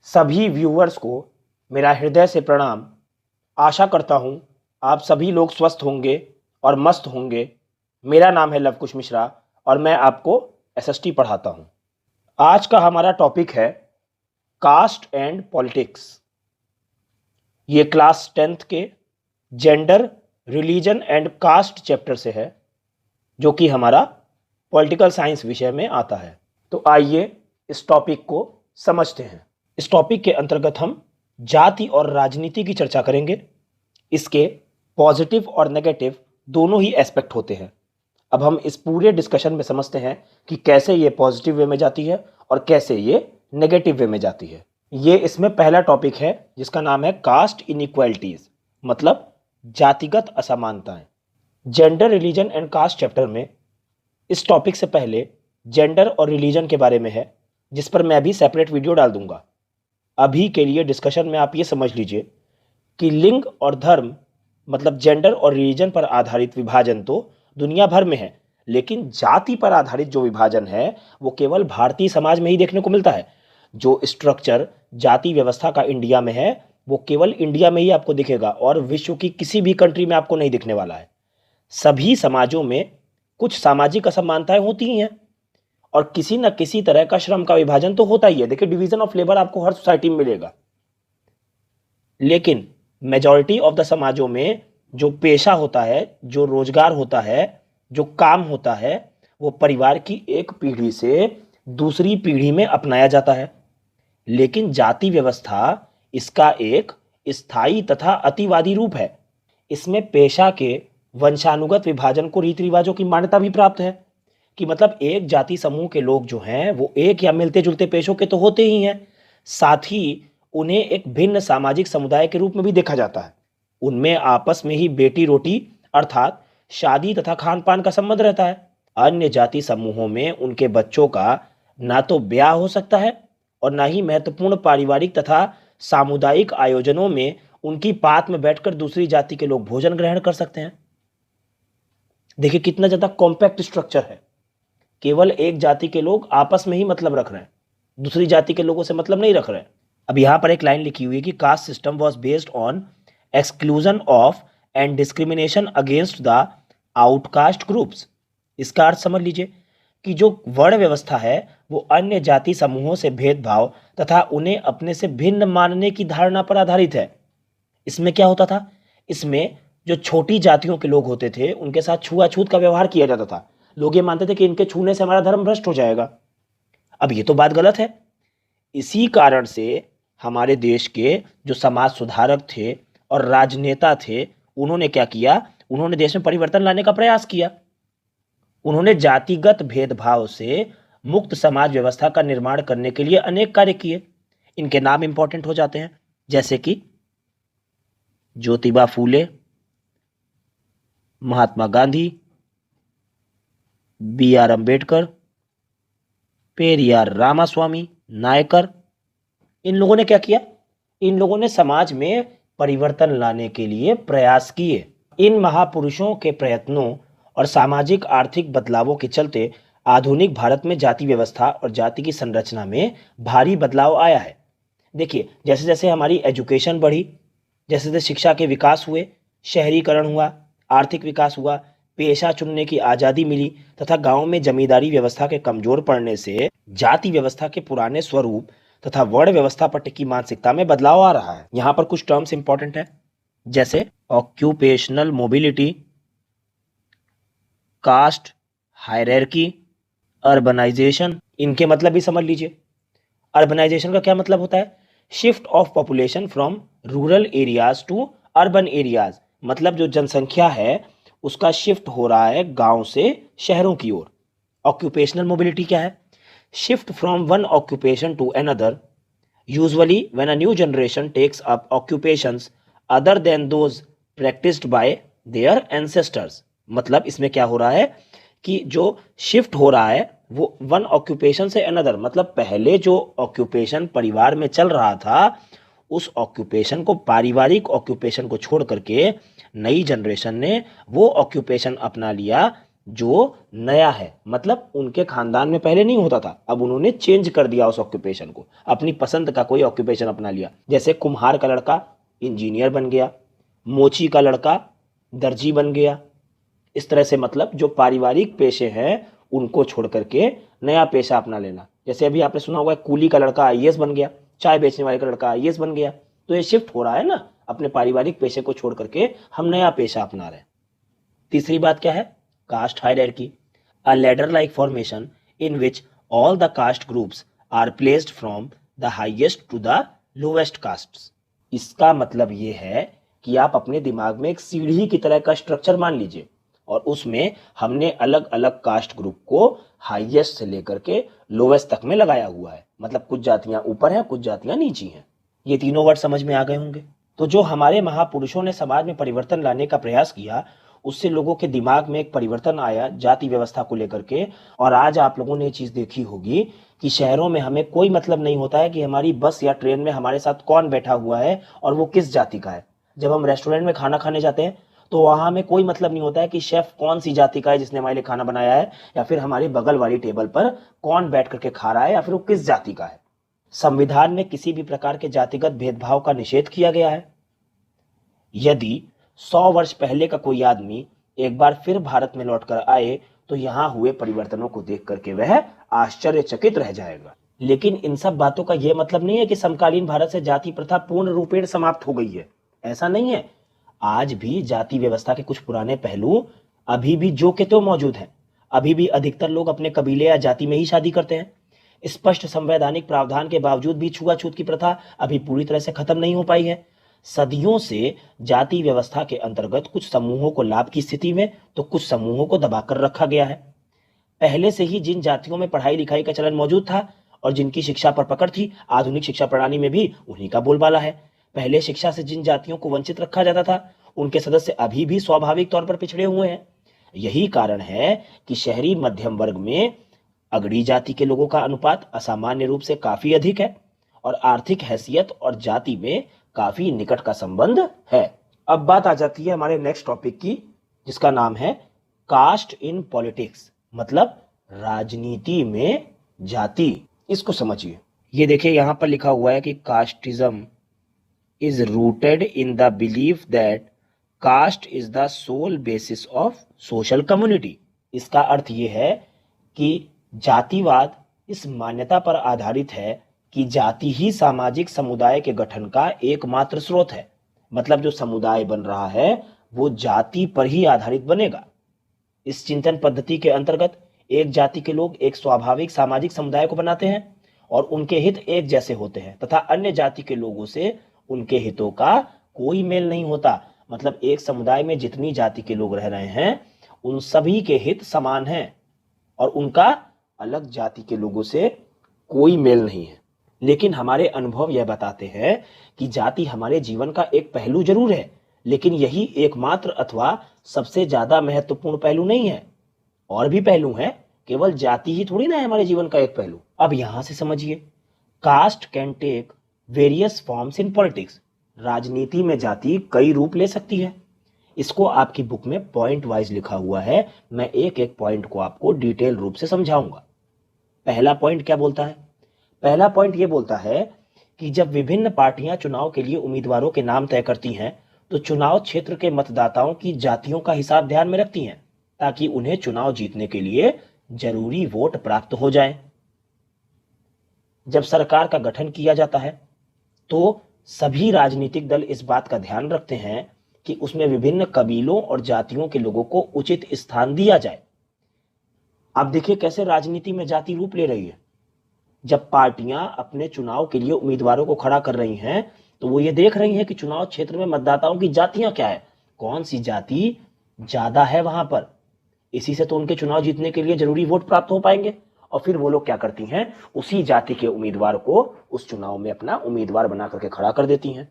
सभी व्यूअर्स को मेरा हृदय से प्रणाम। आशा करता हूँ आप सभी लोग स्वस्थ होंगे और मस्त होंगे। मेरा नाम है लवकुश मिश्रा और मैं आपको एसएसटी पढ़ाता हूँ। आज का हमारा टॉपिक है कास्ट एंड पॉलिटिक्स। ये क्लास 10th के gender, religion and caste chapter से है, जो कि हमारा पॉलिटिकल साइंस विषय में आता है। तो आइए इस टॉपिक को समझते हैं। इस टॉपिक के अंतर्गत हम जाति और राजनीति की चर्चा करेंगे। इसके पॉजिटिव और नेगेटिव दोनों ही एस्पेक्ट होते हैं। अब हम इस पूरे डिस्कशन में समझते हैं कि कैसे ये पॉजिटिव वे में जाती है और कैसे ये नेगेटिव वे में जाती है। ये इसमें पहला टॉपिक है जिसका नाम है कास्ट इनइक्वालिटीज, मतलब जातिगत असमानताएं। Gender, religion and caste chapter में इस टॉपिक से पहले जेंडर और रिलीजन के बारे में है, जिस पर मैं अभी सेपरेट वीडियो डाल दूंगा। अभी के लिए डिस्कशन में आप ये समझ लीजिए कि लिंग और धर्म, मतलब जेंडर और रिलीजन पर आधारित विभाजन तो दुनिया भर में है, लेकिन जाति पर आधारित जो विभाजन है वो केवल भारतीय समाज में ही देखने को मिलता है। जो स्ट्रक्चर जाति व्यवस्था का इंडिया में है वो केवल इंडिया में ही आपको दिखेगा और विश्व की किसी भी कंट्री में आपको नहीं दिखने वाला है। सभी समाजों में कुछ सामाजिक असमानताएं होती ही हैं और किसी न किसी तरह का श्रम का विभाजन तो होता ही है। देखिए, डिवीजन ऑफ लेबर आपको हर सोसाइटी में मिलेगा, लेकिन मेजॉरिटी ऑफ द समाजों में जो पेशा होता है, जो रोजगार होता है, जो काम होता है, वो परिवार की एक पीढ़ी से दूसरी पीढ़ी में अपनाया जाता है। लेकिन जाति व्यवस्था इसका एक स्थायी तथा अतिवादी रूप है। इसमें पेशा के वंशानुगत विभाजन को रीति रिवाजों की मान्यता भी प्राप्त है कि मतलब एक जाति समूह के लोग जो हैं वो एक या मिलते जुलते पेशों के तो होते ही हैं, साथ ही उन्हें एक भिन्न सामाजिक समुदाय के रूप में भी देखा जाता है। उनमें आपस में ही बेटी रोटी अर्थात शादी तथा खान पान का संबंध रहता है। अन्य जाति समूहों में उनके बच्चों का ना तो ब्याह हो सकता है और ना ही महत्वपूर्ण पारिवारिक तथा सामुदायिक आयोजनों में उनकी पात में बैठकर दूसरी जाति के लोग भोजन ग्रहण कर सकते हैं। देखिए कितना ज्यादा कॉम्पैक्ट स्ट्रक्चर है। केवल एक जाति के लोग आपस में ही मतलब रख रहे हैं, दूसरी जाति के लोगों से मतलब नहीं रख रहे हैं। अब यहां पर एक लाइन लिखी हुई है कि caste system was based on exclusion of and discrimination against the outcast groups. इसका अर्थ समझ लीजिए कि जो वर्ण व्यवस्था है वो अन्य जाति समूहों से भेदभाव तथा उन्हें अपने से भिन्न मानने की धारणा पर आधारित है। इसमें क्या होता था, इसमें जो छोटी जातियों के लोग होते थे उनके साथ छुआछूत का व्यवहार किया जाता था। लोग ये मानते थे कि इनके छूने से हमारा धर्म भ्रष्ट हो जाएगा। अब ये तो बात गलत है। इसी कारण से हमारे देश के जो समाज सुधारक थे और राजनेता थे, उन्होंने क्या किया, उन्होंने देश में परिवर्तन लाने का प्रयास किया। उन्होंने जातिगत भेदभाव से मुक्त समाज व्यवस्था का निर्माण करने के लिए अनेक कार्य किए। इनके नाम इंपॉर्टेंट हो जाते हैं, जैसे कि ज्योतिबा फूले, महात्मा गांधी, बी.आर. अंबेडकर, पेरियार रामास्वामी नायकर। इन लोगों ने क्या किया, इन लोगों ने समाज में परिवर्तन लाने के लिए प्रयास किए। इन महापुरुषों के प्रयत्नों और सामाजिक आर्थिक बदलावों के चलते आधुनिक भारत में जाति व्यवस्था और जाति की संरचना में भारी बदलाव आया है। देखिए, जैसे जैसे हमारी एजुकेशन बढ़ी, जैसे जैसे शिक्षा के विकास हुए, शहरीकरण हुआ, आर्थिक विकास हुआ, पेशा चुनने की आज़ादी मिली तथा गांव में जमींदारी व्यवस्था के कमजोर पड़ने से जाति व्यवस्था के पुराने स्वरूप तथा वर्ण व्यवस्था पर टिकी मानसिकता में बदलाव आ रहा है। यहां पर कुछ टर्म्स इंपॉर्टेंट है, जैसे occupational mobility, caste hierarchy, urbanisation. इनके मतलब भी समझ लीजिए। अर्बनाइजेशन का क्या मतलब होता है, shift of population from rural areas to urban areas, मतलब जो जनसंख्या है उसका शिफ्ट हो रहा है गांव से शहरों की ओर। ऑक्यूपेशनल मोबिलिटी क्या है, shift from one occupation to another, usually when a new generation takes up occupations other than those practised by their ancestors. मतलब इसमें क्या हो रहा है कि जो शिफ्ट हो रहा है वो वन ऑक्यूपेशन से अनदर, मतलब पहले जो ऑक्यूपेशन परिवार में चल रहा था उस ऑक्यूपेशन को, पारिवारिक ऑक्यूपेशन को छोड़ करके नई जनरेशन ने वो ऑक्यूपेशन अपना लिया जो नया है, मतलब उनके खानदान में पहले नहीं होता था, अब उन्होंने चेंज कर दिया उस ऑक्यूपेशन को, अपनी पसंद का कोई ऑक्यूपेशन अपना लिया। जैसे कुम्हार का लड़का इंजीनियर बन गया, मोची का लड़का दर्जी बन गया। इस तरह से मतलब जो पारिवारिक पेशे हैं उनको छोड़ करके नया पेशा अपना लेना। जैसे अभी आपने सुना होगा कूली का लड़का आईएएस बन गया, चाय बेचने वाले का लड़का आईएएस बन गया। तो ये शिफ्ट हो रहा है ना, अपने पारिवारिक पेशे को छोड़ करके हम नया पेशा अपना रहे हैं। तीसरी बात क्या है? Caste hierarchy, a ladder like formation in which all the caste groups are placed from the highest to the lowest castes. इसका मतलब ये है कि आप अपने दिमाग में एक सीढ़ी की तरह का स्ट्रक्चर मान लीजिए, और उसमें हमने अलग अलग कास्ट ग्रुप को हाईएस्ट से लेकर के लोवेस्ट तक में लगाया हुआ है। मतलब कुछ जातियां ऊपर हैं, कुछ जातियां नीची हैं। ये तीनों वर्ड समझ में आ गए होंगे। तो जो हमारे महापुरुषों ने समाज में परिवर्तन लाने का प्रयास किया, उससे लोगों के दिमाग में एक परिवर्तन आया जाति व्यवस्था को लेकर के। और आज आप लोगों ने ये चीज देखी होगी कि शहरों में हमें कोई मतलब नहीं होता है कि हमारी बस या ट्रेन में हमारे साथ कौन बैठा हुआ है और वो किस जाति का है। जब हम रेस्टोरेंट में खाना खाने जाते हैं तो वहां हमें कोई मतलब नहीं होता है कि शेफ कौन सी जाति का है जिसने हमारे लिए खाना बनाया है, या फिर हमारी बगल वाली टेबल पर कौन बैठ करके खा रहा है, या फिर वो किस जाति का है। संविधान में किसी भी प्रकार के जातिगत भेदभाव का निषेध किया गया है। यदि 100 वर्ष पहले का कोई आदमी एक बार फिर भारत में लौटकर आए तो यहां हुए परिवर्तनों को देख करके वह आश्चर्यचकित रह जाएगा। लेकिन इन सब बातों का यह मतलब नहीं है कि समकालीन भारत से जाति प्रथा पूर्ण रूपेण समाप्त हो गई है। ऐसा नहीं है। आज भी जाति व्यवस्था के कुछ पुराने पहलू अभी भी जो के त्यों मौजूद हैं। अभी भी अधिकतर लोग अपने कबीले या जाति में ही शादी करते हैं। स्पष्ट संवैधानिक प्रावधान के बावजूद भी छुआछूत की प्रथा अभी पूरी तरह से खत्म नहीं हो पाई है। सदियों से जाति व्यवस्था के अंतर्गत कुछ समूहों को लाभ की स्थिति में तो कुछ समूहों को दबाकर रखा गया है। पहले से ही जिन जातियों में पढ़ाई लिखाई का चलन मौजूद था और जिनकी शिक्षा पर पकड़ थी, आधुनिक शिक्षा प्रणाली में भी उन्हीं का बोलबाला है। पहले शिक्षा से जिन जातियों को वंचित रखा जाता था, उनके सदस्य अभी भी स्वाभाविक तौर पर पिछड़े हुए हैं। यही कारण है कि शहरी मध्यम वर्ग में अगड़ी जाति के लोगों का अनुपात असामान्य रूप से काफी अधिक है और आर्थिक हैसियत और जाति में काफी निकट का संबंध है। अब बात आ जाती है हमारे नेक्स्ट टॉपिक की, जिसका नाम है कास्ट इन पॉलिटिक्स, मतलब राजनीति में जाति। इसको समझिए। ये देखिए यहां पर लिखा हुआ है कि casteism is rooted in the belief that caste is the sole basis of social community. इसका अर्थ यह है कि जातिवाद इस मान्यता पर आधारित है कि जाति ही सामाजिक समुदाय के गठन का एकमात्र स्रोत है। मतलब जो समुदाय बन रहा है वो जाति पर ही आधारित बनेगा। इस चिंतन पद्धति के अंतर्गत एक जाति के लोग एक स्वाभाविक सामाजिक समुदाय को बनाते हैं और उनके हित एक जैसे होते हैं तथा अन्य जाति के लोगों से उनके हितों का कोई मेल नहीं होता। मतलब एक समुदाय में जितनी जाति के लोग रह रहे हैं उन सभी के हित समान हैं और उनका अलग जाति के लोगों से कोई मेल नहीं है। लेकिन हमारे अनुभव यह बताते हैं कि जाति हमारे जीवन का एक पहलू जरूर है, लेकिन यही एकमात्र अथवा सबसे ज्यादा महत्वपूर्ण पहलू नहीं है। और भी पहलू हैं, केवल जाति ही थोड़ी ना है हमारे जीवन का एक पहलू। अब यहां से समझिए, caste can take various forms in politics. राजनीति में जाति कई रूप ले सकती है। इसको आपकी बुक में पॉइंट वाइज लिखा हुआ है। मैं एक एक पॉइंट को आपको डिटेल रूप से समझाऊंगा। पहला पॉइंट क्या बोलता है? पहला पॉइंट यह बोलता है कि जब विभिन्न पार्टियां चुनाव के लिए उम्मीदवारों के नाम तय करती हैं तो चुनाव क्षेत्र के मतदाताओं की जातियों का हिसाब ध्यान में रखती हैं ताकि उन्हें चुनाव जीतने के लिए जरूरी वोट प्राप्त हो जाए। जब सरकार का गठन किया जाता है तो सभी राजनीतिक दल इस बात का ध्यान रखते हैं कि उसमें विभिन्न कबीलों और जातियों के लोगों को उचित स्थान दिया जाए। आप देखिए कैसे राजनीति में जाति रूप ले रही है। जब पार्टियां अपने चुनाव के लिए उम्मीदवारों को खड़ा कर रही हैं तो वो ये देख रही हैं कि चुनाव क्षेत्र में मतदाताओं की जातियां क्या है, कौन सी जाति ज्यादा है वहां पर। इसी से तो उनके चुनाव जीतने के लिए जरूरी वोट प्राप्त हो पाएंगे और फिर वो लोग क्या करती हैं, उसी जाति के उम्मीदवार को उस चुनाव में अपना उम्मीदवार बना करके खड़ा कर देती हैं।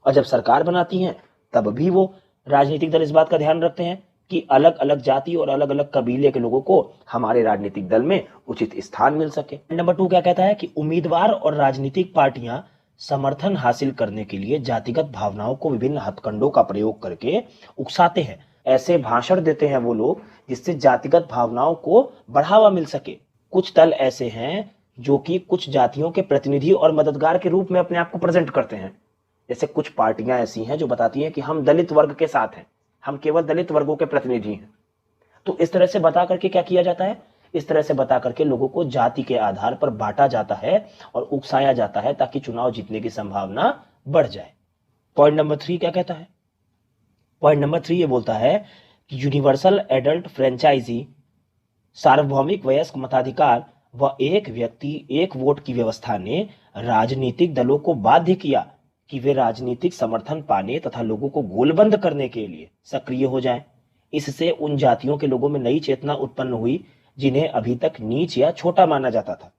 और जब सरकार बनाती हैं तब भी वो राजनीतिक दल इस बात का ध्यान रखते हैं कि अलग अलग जाति और अलग अलग कबीले के लोगों को हमारे राजनीतिक दल में उचित स्थान मिल सके। नंबर 2 क्या कहता है कि उम्मीदवार और राजनीतिक पार्टियां समर्थन हासिल करने के लिए जातिगत भावनाओं को विभिन्न हथकंडों का प्रयोग करके उकसाते हैं। ऐसे भाषण देते हैं वो लोग जिससे जातिगत भावनाओं को बढ़ावा मिल सके। कुछ दल ऐसे हैं जो कि कुछ जातियों के प्रतिनिधि और मददगार के रूप में अपने आप को प्रेजेंट करते हैं। जैसे कुछ पार्टियां ऐसी हैं जो बताती हैं कि हम दलित वर्ग के साथ हैं, हम केवल दलित वर्गों के प्रतिनिधि हैं। तो इस तरह से बता करके क्या किया जाता है, इस तरह से बता करके लोगों को जाति के आधार पर बांटा जाता है और उकसाया जाता है ताकि चुनाव जीतने की संभावना बढ़ जाए। पॉइंट नंबर 3 क्या कहता है? पॉइंट नंबर 3 ये बोलता है कि यूनिवर्सल एडल्ट फ्रेंचाइजी, सार्वभौमिक वयस्क मताधिकार व एक व्यक्ति एक वोट की व्यवस्था ने राजनीतिक दलों को बाध्य किया कि वे राजनीतिक समर्थन पाने तथा लोगों को गोलबंद करने के लिए सक्रिय हो जाएं। इससे उन जातियों के लोगों में नई चेतना उत्पन्न हुई जिन्हें अभी तक नीच या छोटा माना जाता था।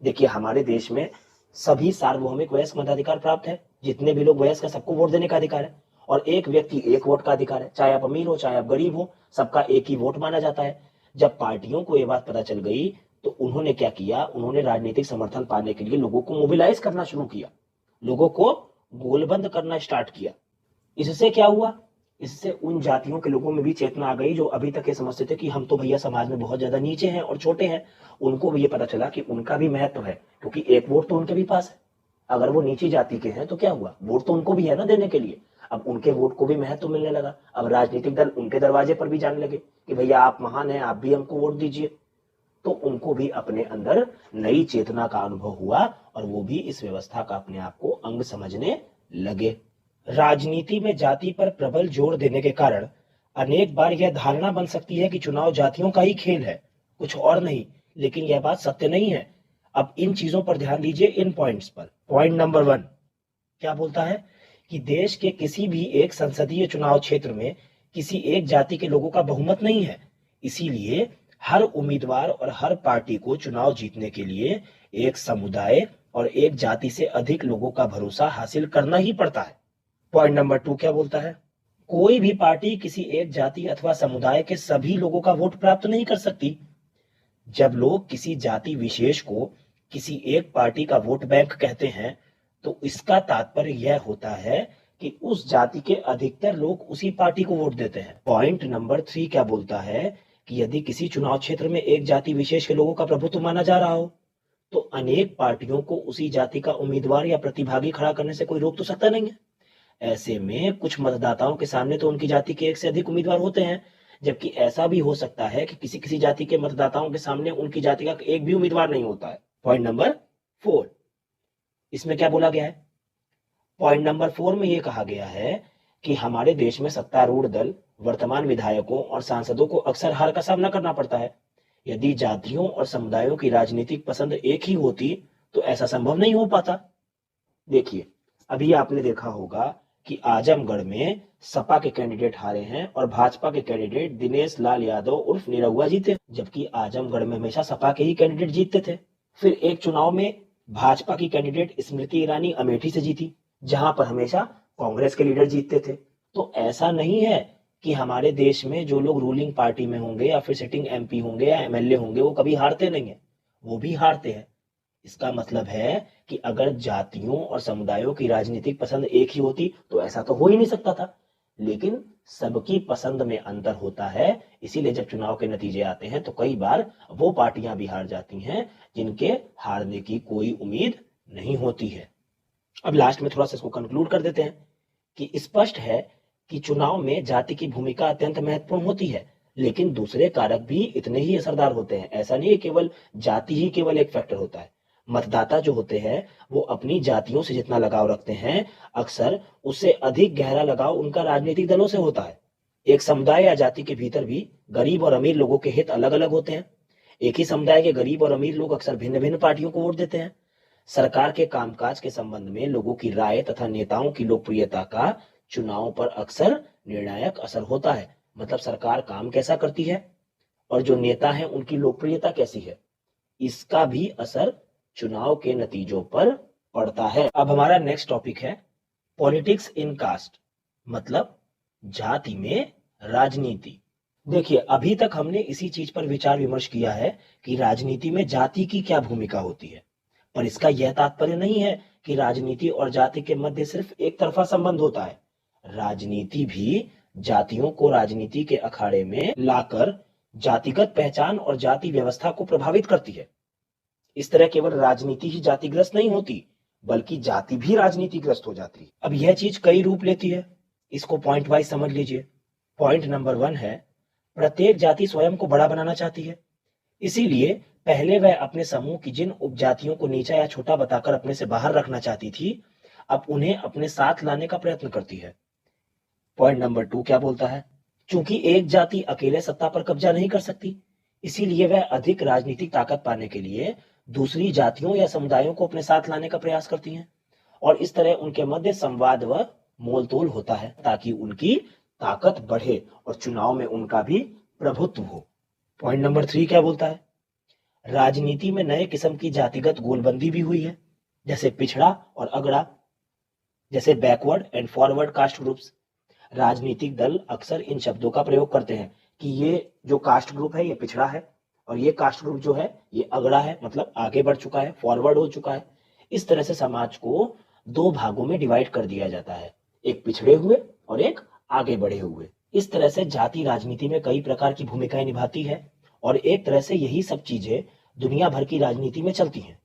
देखिए, हमारे देश में सभी सार्वभौमिक वयस्क मताधिकार प्राप्त है। जितने भी लोग वयस्क हैं सबको वोट देने का अधिकार है और एक व्यक्ति एक वोट का अधिकार है। चाहे आप अमीर हो चाहे आप गरीब हो, सबका एक ही वोट माना जाता है। जब पार्टियों को यह बात पता चल गई तो उन्होंने क्या किया, उन्होंने राजनीतिक समर्थन पाने के लिए लोगों को मोबिलाइज करना शुरू किया, लोगों को गोलबंद करना स्टार्ट किया। इससे क्या हुआ, इससे उन जातियों के लोगों में भी चेतना आ गई जो अभी तक ये समझते थे कि हम तो भैया समाज में बहुत ज्यादा नीचे हैं और छोटे हैं। उनको भी ये पता चला कि उनका भी महत्व है, क्योंकि एक वोट तो उनके भी पास है। अगर वो नीची जाति के हैं तो क्या हुआ, वोट तो उनको भी है ना देने के लिए। अब उनके वोट को भी महत्व मिलने लगा। अब राजनीतिक दल उनके दरवाजे पर भी जाने लगे कि भैया आप महान हैं, आप भी हमको वोट दीजिए। तो उनको भी अपने अंदर नई चेतना का अनुभव हुआ और वो भी इस व्यवस्था का अपने आप को अंग समझने लगे। राजनीति में जाति पर प्रबल जोर देने के कारण अनेक बार यह धारणा बन सकती है कि चुनाव जातियों का ही खेल है, कुछ और नहीं। लेकिन यह बात सत्य नहीं है। अब इन चीजों पर ध्यान दीजिए, इन पॉइंट्स पर। पॉइंट नंबर 1 क्या बोलता है कि देश के किसी भी एक संसदीय चुनाव क्षेत्र में किसी एक जाति के लोगों का बहुमत नहीं है। इसीलिए हर उम्मीदवार और हर पार्टी को चुनाव जीतने के लिए एक समुदाय और एक जाति से अधिक लोगों का भरोसा हासिल करना ही पड़ता है। पॉइंट नंबर 2 क्या बोलता है, कोई भी पार्टी किसी एक जाति अथवा समुदाय के सभी लोगों का वोट प्राप्त नहीं कर सकती। जब लोग किसी जाति विशेष को किसी एक पार्टी का वोट बैंक कहते हैं तो इसका तात्पर्य यह होता है कि उस जाति के अधिकतर लोग उसी पार्टी को वोट देते हैं। पॉइंट नंबर 3 क्या बोलता है कि यदि किसी चुनाव क्षेत्र में एक जाति विशेष के लोगों का प्रभुत्व माना जा रहा हो तो अनेक पार्टियों को उसी जाति का उम्मीदवार या प्रतिभागी खड़ा करने से कोई रोक तो सकता नहीं है। ऐसे में कुछ मतदाताओं के सामने तो उनकी जाति के एक से अधिक उम्मीदवार होते हैं, जबकि ऐसा भी हो सकता है कि किसी किसी जाति के मतदाताओं के सामने उनकी जाति का एक भी उम्मीदवार नहीं होता है। पॉइंट नंबर 4, इसमें क्या बोला गया है? पॉइंट नंबर 4 में यह कहा गया है कि हमारे देश में सत्तारूढ़ दल, वर्तमान विधायकों और सांसदों को अक्सर हार का सामना करना पड़ता है। यदि जातियों और समुदायों की राजनीतिक पसंद एक ही होती तो ऐसा संभव नहीं हो पाता। देखिए, अभी आपने देखा होगा कि आजमगढ़ में सपा के कैंडिडेट हारे हैं और भाजपा के कैंडिडेट दिनेश लाल यादव उर्फ निरहुआ जीते, जबकि आजमगढ़ में हमेशा सपा के ही कैंडिडेट जीतते थे। फिर एक चुनाव में भाजपा की कैंडिडेट स्मृति ईरानी अमेठी से जीती, जहां पर हमेशा कांग्रेस के लीडर जीतते थे। तो ऐसा नहीं है कि हमारे देश में जो लोग रूलिंग पार्टी में होंगे या फिर सिटिंग एमपी होंगे या एमएलए होंगे वो कभी हारते नहीं है, वो भी हारते हैं। इसका मतलब है कि अगर जातियों और समुदायों की राजनीतिक पसंद एक ही होती तो ऐसा तो हो ही नहीं सकता था। लेकिन सबकी पसंद में अंतर होता है, इसीलिए जब चुनाव के नतीजे आते हैं तो कई बार वो पार्टियां भी हार जाती हैं जिनके हारने की कोई उम्मीद नहीं होती है। अब लास्ट में थोड़ा सा इसको कंक्लूड कर देते हैं कि स्पष्ट है कि चुनाव में जाति की भूमिका अत्यंत महत्वपूर्ण होती है, लेकिन दूसरे कारक भी इतने ही असरदार होते हैं। ऐसा नहीं है केवल जाति ही केवल एक फैक्टर होता है। मतदाता जो होते हैं वो अपनी जातियों से जितना लगाव रखते हैं, अक्सर उससे अधिक गहरा लगाव उनका राजनीतिक दलों से होता है। एक समुदाय या जाति के भीतर भी गरीब और अमीर लोगों के हित अलग अलग होते हैं। एक ही समुदाय के गरीब और अमीर लोग अक्सर भिन्न भिन्न पार्टियों को वोट देते हैं। सरकार के कामकाज के संबंध में लोगों की राय तथा नेताओं की लोकप्रियता का चुनाव पर अक्सर निर्णायक असर होता है। मतलब सरकार काम कैसा करती है और जो नेता है उनकी लोकप्रियता कैसी है, इसका भी असर चुनाव के नतीजों पर पड़ता है। अब हमारा नेक्स्ट टॉपिक है पॉलिटिक्स इन कास्ट, मतलब जाति में राजनीति। देखिए, अभी तक हमने इसी चीज पर विचार विमर्श किया है कि राजनीति में जाति की क्या भूमिका होती है, पर इसका यह तात्पर्य नहीं है कि राजनीति और जाति के मध्य सिर्फ एक तरफा संबंध होता है। राजनीति भी जातियों को राजनीति के अखाड़े में लाकर जातिगत पहचान और जाति व्यवस्था को प्रभावित करती है। इस तरह केवल राजनीति ही जातिग्रस्त नहीं होती, बल्कि जाति भी राजनीतिग्रस्त हो जाती है। अब यह चीज कई रूप लेती है, इसको पॉइंट वाइज समझ लीजिए। पॉइंट नंबर 1 है, प्रत्येक जाति स्वयं को बड़ा बनाना चाहती है, इसीलिए पहले वह अपने समूह की जिन उपजातियों को नीचा या छोटा बताकर अपने से बाहर रखना चाहती थी, अब उन्हें अपने साथ लाने का प्रयत्न करती है। पॉइंट नंबर 2 क्या बोलता है, चूंकि एक जाति अकेले सत्ता पर कब्जा नहीं कर सकती, इसीलिए वह अधिक राजनीतिक ताकत पाने के लिए दूसरी जातियों या समुदायों को अपने साथ लाने का प्रयास करती हैं, और इस तरह उनके मध्य संवाद व मोलतोल होता है ताकि उनकी ताकत बढ़े और चुनाव में उनका भी प्रभुत्व हो। पॉइंट नंबर 3 क्या बोलता है, राजनीति में नए किस्म की जातिगत गोलबंदी भी हुई है, जैसे पिछड़ा और अगड़ा, जैसे backward and forward caste groups. राजनीतिक दल अक्सर इन शब्दों का प्रयोग करते हैं कि ये जो कास्ट ग्रुप है ये पिछड़ा है, और ये कास्ट ग्रुप जो है ये अगड़ा है, मतलब आगे बढ़ चुका है, फॉरवर्ड हो चुका है। इस तरह से समाज को 2 भागों में डिवाइड कर दिया जाता है, एक पिछड़े हुए और एक आगे बढ़े हुए। इस तरह से जाति राजनीति में कई प्रकार की भूमिकाएं निभाती है, और एक तरह से यही सब चीजें दुनिया भर की राजनीति में चलती हैं।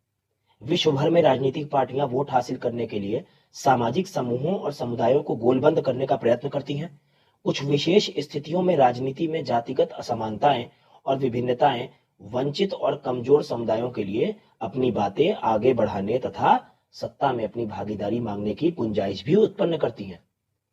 विश्व भर में राजनीतिक पार्टियां वोट हासिल करने के लिए सामाजिक समूहों और समुदायों को गोलबंद करने का प्रयत्न करती हैं। कुछ विशेष स्थितियों में राजनीति में जातिगत असमानताएं और विभिन्नताएं वंचित और कमजोर समुदायों के लिए अपनी बातें आगे बढ़ाने तथा सत्ता में अपनी भागीदारी मांगने की गुंजाइश भी उत्पन्न करती हैं।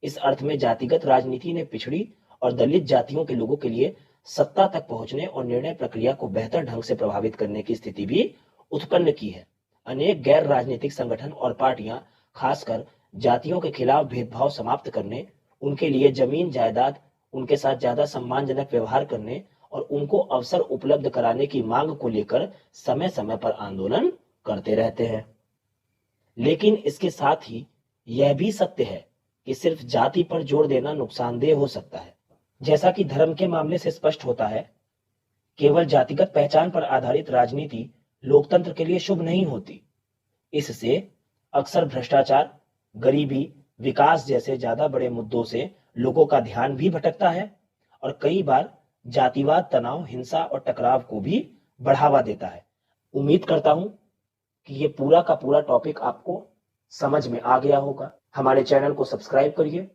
इस अर्थ में जातिगत राजनीति ने पिछड़ी और दलित जातियों के लोगों के लिए सत्ता तक पहुंचने और निर्णय प्रक्रिया को बेहतर ढंग से प्रभावित करने की स्थिति भी उत्पन्न की है। अनेक गैर राजनीतिक संगठन और पार्टियां खासकर जातियों के खिलाफ भेदभाव समाप्त करने, उनके लिए जमीन जायदाद, उनके साथ ज्यादा सम्मानजनक व्यवहार करने और उनको अवसर उपलब्ध कराने की मांग को लेकर समय समय पर आंदोलन करते रहते हैं। लेकिन इसके साथ ही यह भी सत्य है कि सिर्फ जाति पर जोर देना नुकसानदेह हो सकता है। जैसा कि धर्म के मामले से स्पष्ट होता है, केवल जातिगत पहचान पर आधारित राजनीति लोकतंत्र के लिए शुभ नहीं होती। इससे अक्सर भ्रष्टाचार, गरीबी, विकास जैसे ज्यादा बड़े मुद्दों से लोगों का ध्यान भी भटकता है, और कई बार जातिवाद तनाव, हिंसा और टकराव को भी बढ़ावा देता है। उम्मीद करता हूं कि ये पूरा का पूरा टॉपिक आपको समझ में आ गया होगा। हमारे चैनल को सब्सक्राइब करिए,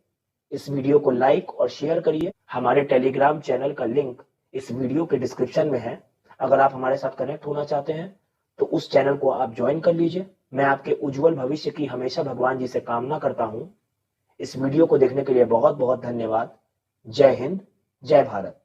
इस वीडियो को लाइक और शेयर करिए। हमारे टेलीग्राम चैनल का लिंक इस वीडियो के डिस्क्रिप्शन में है। अगर आप हमारे साथ कनेक्ट होना चाहते हैं तो उस चैनल को आप ज्वाइन कर लीजिए। मैं आपके उज्जवल भविष्य की हमेशा भगवान जी से कामना करता हूं। इस वीडियो को देखने के लिए बहुत बहुत धन्यवाद। जय हिंद, जय भारत।